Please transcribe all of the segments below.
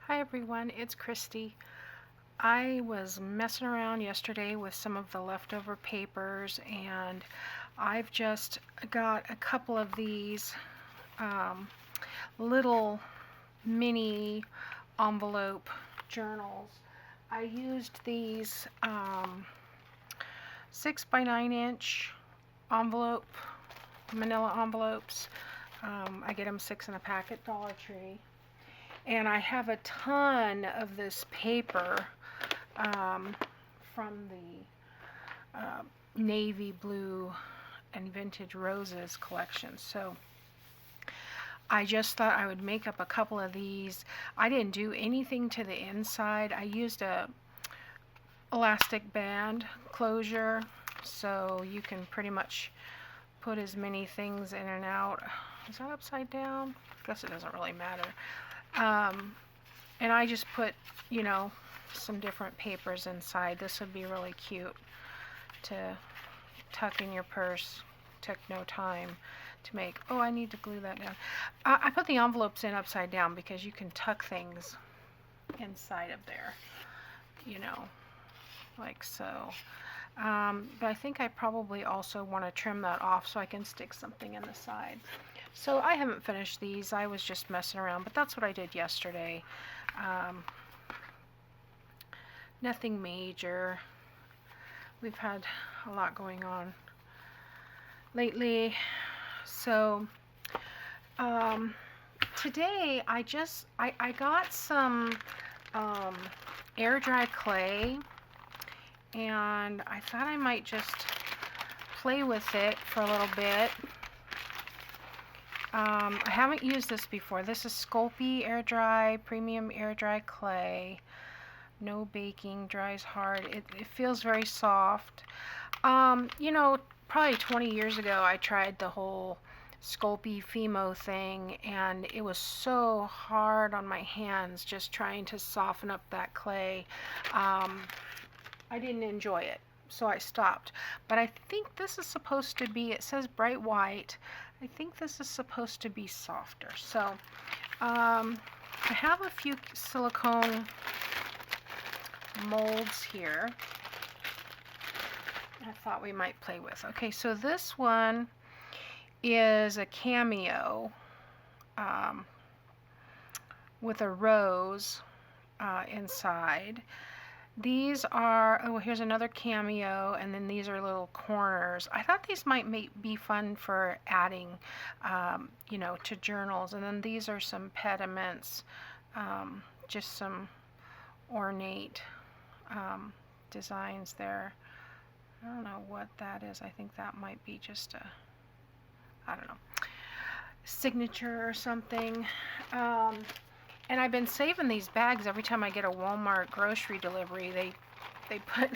Hi everyone, it's Christy. I was messing around yesterday with some of the leftover papers and I've just got a couple of these um, little mini envelope journals. I used these 6 by 9 inch envelope, manila envelopes. I get them 6 in a packet, Dollar Tree. And I have a ton of this paper from the navy blue and vintage roses collection. So I just thought I would make up a couple of these. I didn't do anything to the inside. I used a elastic band closure, so you can pretty much put as many things in and out. Is that upside down? I guess it doesn't really matter. And I just put, some different papers inside. This would be really cute to tuck in your purse. Took no time to make. Oh, I need to glue that down. I put the envelopes in upside down because you can tuck things inside of there, like so. But I think I probably also want to trim that off so I can stick something in the side. So I haven't finished these. I was just messing around, but that's what I did yesterday. Nothing major. We've had a lot going on lately. So today I got some air dry clay, and I thought I might just play with it for a little bit. I haven't used this before. This is Sculpey Air Dry Premium Air Dry Clay. No baking, dries hard. It feels very soft. Probably 20 years ago I tried the whole Sculpey Fimo thing, and it was so hard on my hands just trying to soften up that clay. I didn't enjoy it, so I stopped. But I think this is supposed to be, it says bright white. I think this is supposed to be softer. So I have a few silicone molds here I thought we might play with. Okay, so this one is a Cameo with a rose inside. These are, oh, here's another Cameo, and then these are little corners. I thought these might be fun for adding, to journals. And then these are some pediments, just some ornate designs there. I don't know what that is. I think that might be just a, I don't know, signature or something. And I've been saving these bags every time I get a Walmart grocery delivery. They put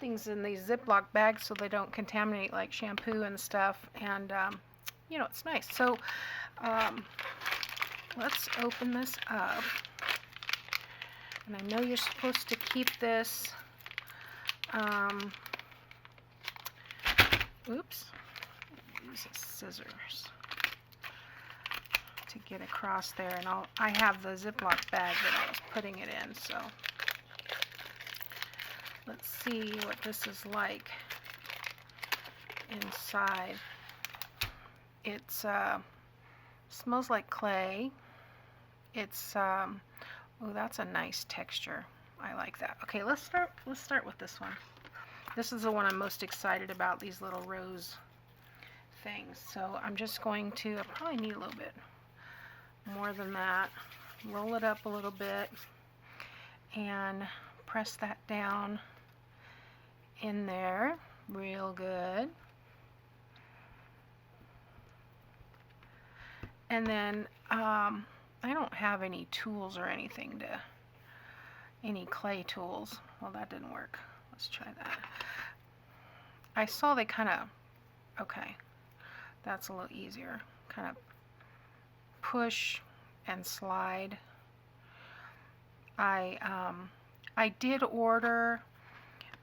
things in these Ziploc bags so they don't contaminate, like shampoo and stuff. And it's nice. So let's open this up. And I know you're supposed to keep this. Oops. Use scissors to get across there, and I have the Ziploc bag that I was putting it in, so let's see what this is like inside. It smells like clay. It's oh, that's a nice texture. I like that. Okay, let's start with this one. This is the one I'm most excited about, these little rose things. So I'm just going to, I probably need a little bit more than that. Roll it up a little bit and press that down in there real good. And then I don't have any tools or anything any clay tools. Well, that didn't work. Let's try that. I saw they kind of, okay, that's a little easier. Kind of push and slide. I did order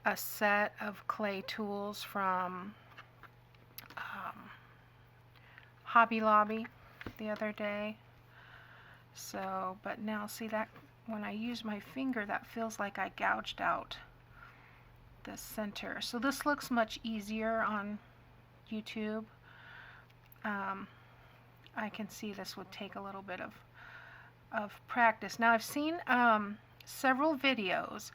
a set of clay tools from Hobby Lobby the other day. So, but now see that when I use my finger, that feels like I gouged out the center. So this looks much easier on YouTube. I can see this would take a little bit of practice. Now I've seen several videos,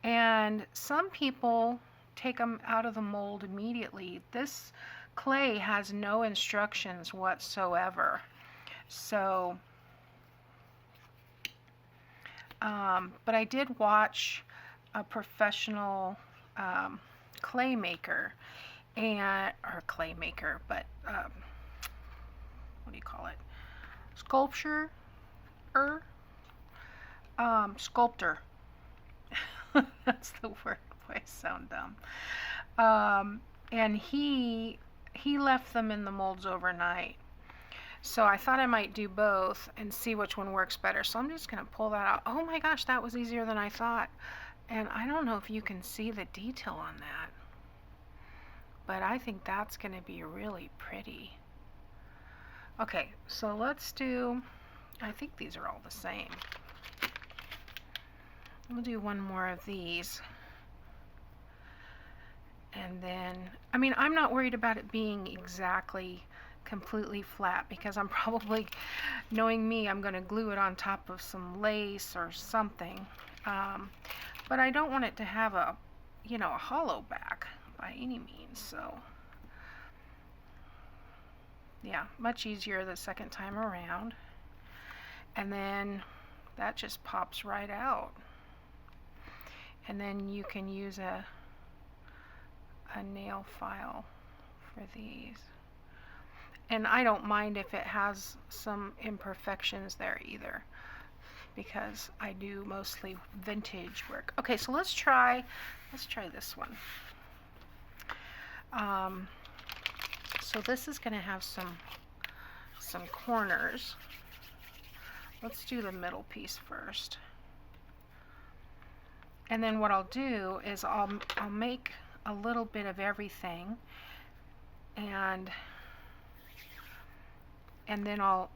and some people take them out of the mold immediately. This clay has no instructions whatsoever. So, but I did watch a professional clay maker, or clay maker, but what do you call it? Sculpture? Sculptor. That's the word. Boy, I sound dumb. And he left them in the molds overnight. So I thought I might do both and see which one works better. So I'm just going to pull that out. Oh my gosh, that was easier than I thought. And I don't know if you can see the detail on that, but I think that's going to be really pretty. Okay, so let's do, I think these are all the same. We'll do one more of these. And then, I mean, I'm not worried about it being exactly completely flat, because I'm probably, knowing me, I'm going to glue it on top of some lace or something. But I don't want it to have a, you know, a hollow back by any means. So yeah, much easier the second time around. And then that just pops right out. And then you can use a nail file for these. And I don't mind if it has some imperfections there either, because I do mostly vintage work. Okay, so let's try this one. So this is going to have some corners. Let's do the middle piece first. And then what I'll do is I'll make a little bit of everything, and then I'll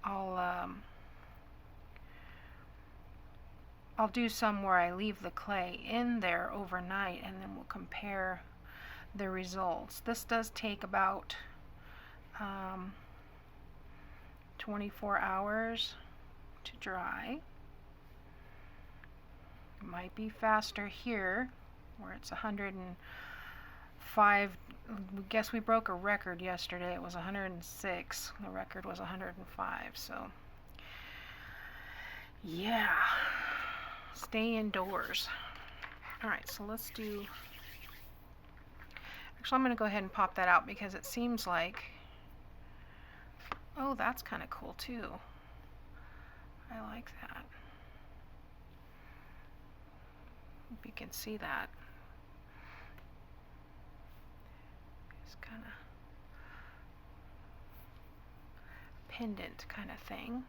do some where I leave the clay in there overnight, and then we'll compare the results. This does take about 24 hours to dry. It might be faster here, where it's 105. I guess we broke a record yesterday. It was 106. The record was 105. So yeah, stay indoors. All right, so let's do, actually I'm going to go ahead and pop that out, because it seems like, oh, that's kind of cool too. I like that. Hope you can see that. It's kind of pendant kind of thing.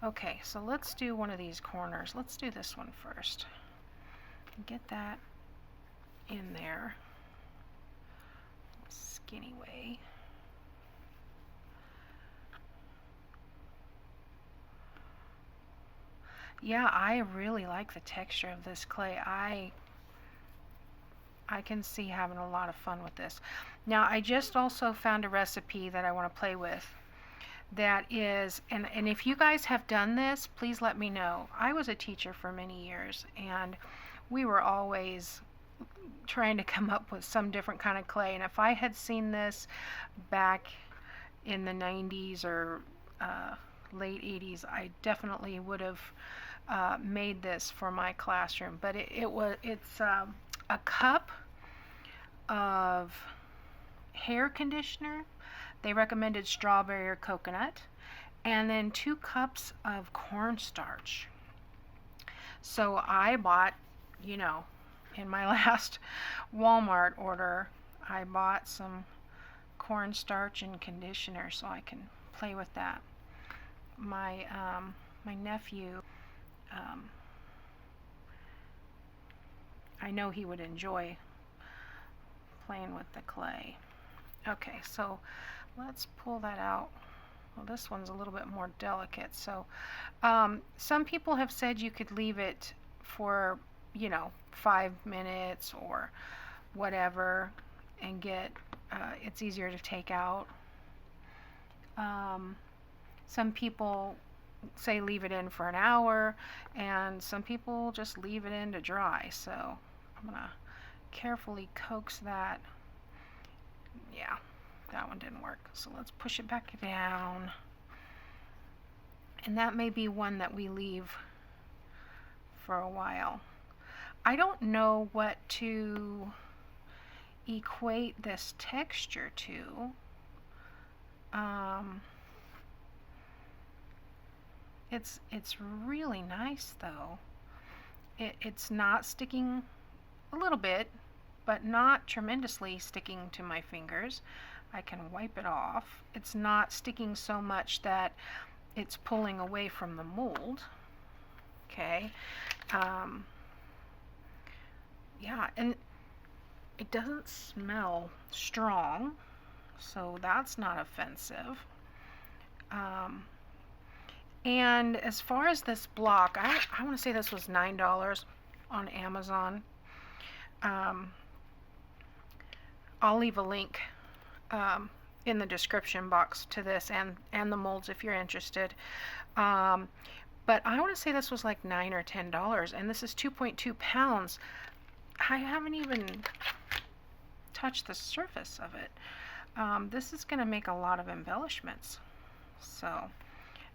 Okay, so let's do one of these corners. Let's do this one first. Get that in there. Skinny way. Yeah, I really like the texture of this clay. I can see having a lot of fun with this. Now, I just also found a recipe that I want to play with. That is, and if you guys have done this, please let me know. I was a teacher for many years, and we were always trying to come up with some different kind of clay. And if I had seen this back in the 90s or late 80s, I definitely would have made this for my classroom. But it's a cup of hair conditioner. They recommended strawberry or coconut, and then 2 cups of cornstarch. So I bought, you know, in my last Walmart order, I bought some cornstarch and conditioner so I can play with that. My nephew, I know he would enjoy playing with the clay. Okay, so let's pull that out Well, this one's a little bit more delicate. So some people have said you could leave it for, 5 minutes or whatever and get, it's easier to take out. Some people say leave it in for an hour, and some people just leave it in to dry. So I'm gonna carefully coax that. Yeah, that one didn't work. So let's push it back down. And that may be one that we leave for a while. I don't know what to equate this texture to. It's really nice though. It's not sticking, a little bit, but not tremendously sticking to my fingers. I can wipe it off. It's not sticking so much that it's pulling away from the mold. Okay. Yeah, and it doesn't smell strong, so that's not offensive. And as far as this block, I want to say this was $9 on Amazon. I'll leave a link in the description box to this and the molds if you're interested. But I want to say this was like $9 or $10, and this is 2.2 pounds. I haven't even touched the surface of it. This is going to make a lot of embellishments, so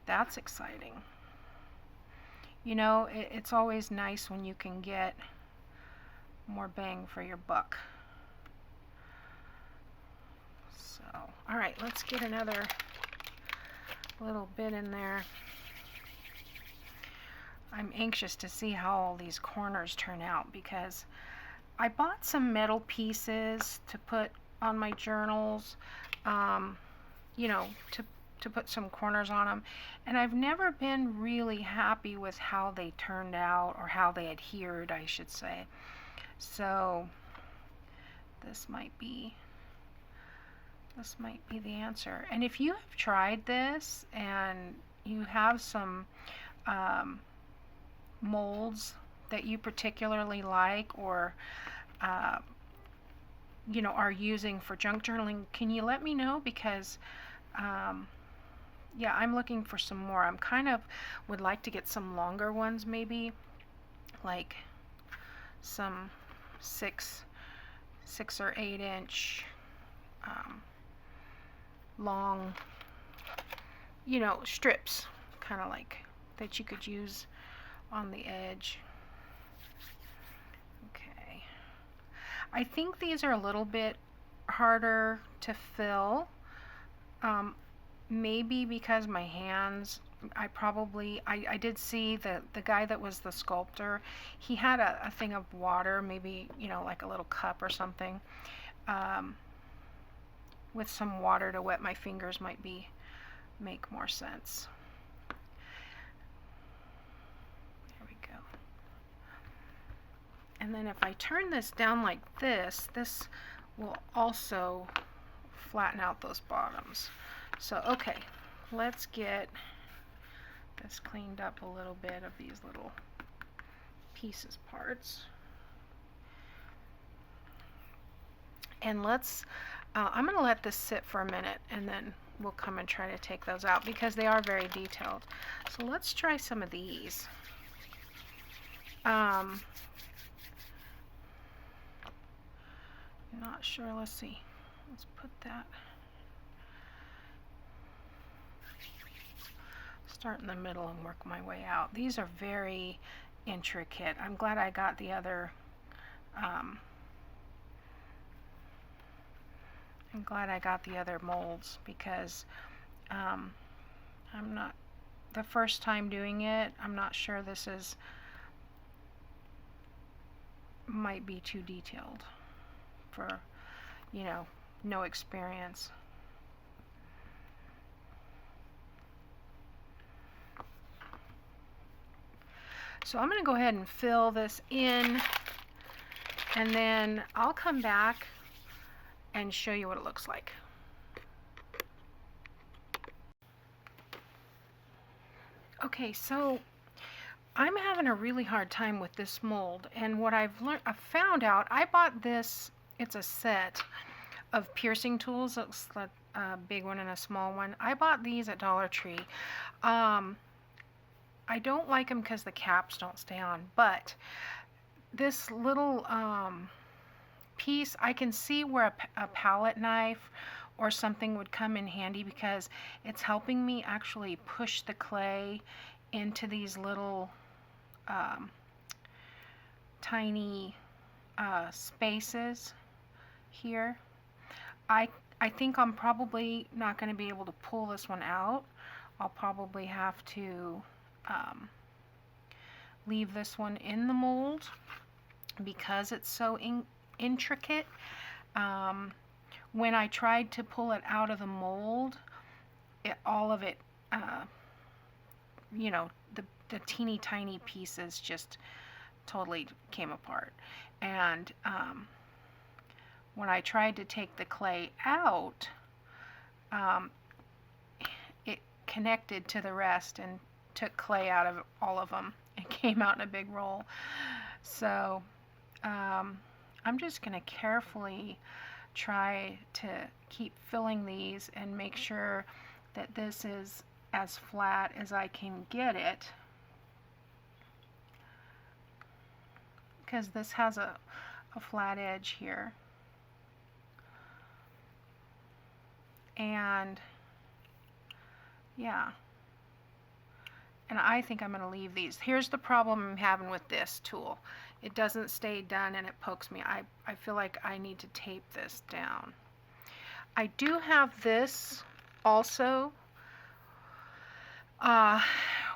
that's exciting. It's always nice when you can get more bang for your buck. So, all right, let's get another little bit in there. I'm anxious to see how all these corners turn out, because I bought some metal pieces to put on my journals, to put some corners on them, and I've never been really happy with how they turned out, or how they adhered, I should say. So this might be the answer. And if you have tried this and you have some molds that you particularly like, or are using for junk journaling, can you let me know? Because yeah, I'm looking for some more. I'm kind of would like to get some longer ones, maybe like some 6 or 8 inch long, strips, kind of like that you could use on the edge. Okay, I think these are a little bit harder to fill, maybe because my hands, I did see the guy that was the sculptor, he had a thing of water, maybe like a little cup or something, with some water to wet my fingers might make more sense. There we go. And then if I turn this down like this will also flatten out those bottoms. So okay, let's get this cleaned up a little bit of these little pieces parts. And I'm going to let this sit for a minute, and then we'll come and try to take those out, because they are very detailed. So let's try some of these. Not sure. Let's see. Let's put that. Start in the middle and work my way out. These are very intricate. I'm glad I got the other molds, because I'm not, the first time doing it, I'm not sure this might be too detailed for, no experience. So I'm going to go ahead and fill this in, and then I'll come back and show you what it looks like. Okay, so I'm having a really hard time with this mold, and what I found out, I bought this, it's a set of piercing tools. It's like a big one and a small one. I bought these at Dollar Tree. I don't like them because the caps don't stay on, but this little piece, I can see where a palette knife or something would come in handy, because it's helping me actually push the clay into these little tiny spaces here. I think I'm probably not going to be able to pull this one out. I'll probably have to leave this one in the mold because it's so intricate. When I tried to pull it out of the mold, all of it, you know, the teeny tiny pieces just totally came apart. And when I tried to take the clay out, it connected to the rest and took clay out of all of them. It came out in a big roll. So I'm just going to carefully try to keep filling these and make sure that this is as flat as I can get it, because this has a flat edge here. And yeah, and I think I'm going to leave these. Here's the problem I'm having with this tool. It doesn't stay done and it pokes me. I feel like I need to tape this down. I do have this also,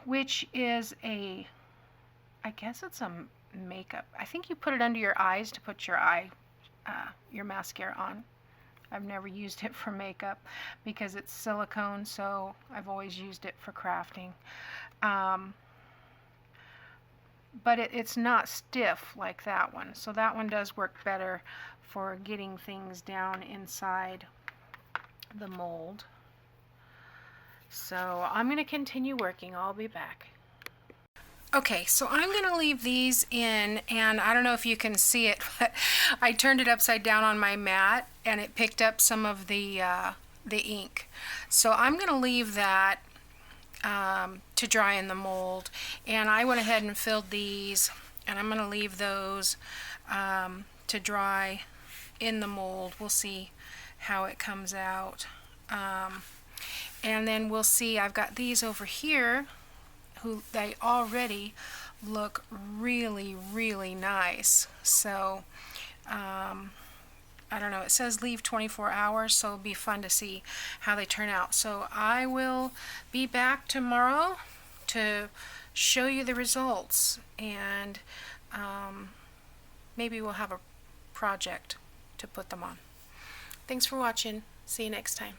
which is I guess it's a makeup. I think you put it under your eyes to put your mascara on. I've never used it for makeup because it's silicone, so I've always used it for crafting. But it's not stiff like that one, so that one does work better for getting things down inside the mold. So I'm going to continue working. I'll be back. Okay, so I'm going to leave these in, and I don't know if you can see it, but I turned it upside down on my mat and it picked up some of the ink. So I'm going to leave that to dry in the mold, and I went ahead and filled these, and I'm going to leave those to dry in the mold. We'll see how it comes out, and then we'll see. I've got these over here who they already look really, really nice. So I don't know, it says leave 24 hours, so it'll be fun to see how they turn out. So I will be back tomorrow to show you the results, and maybe we'll have a project to put them on. Thanks for watching. See you next time.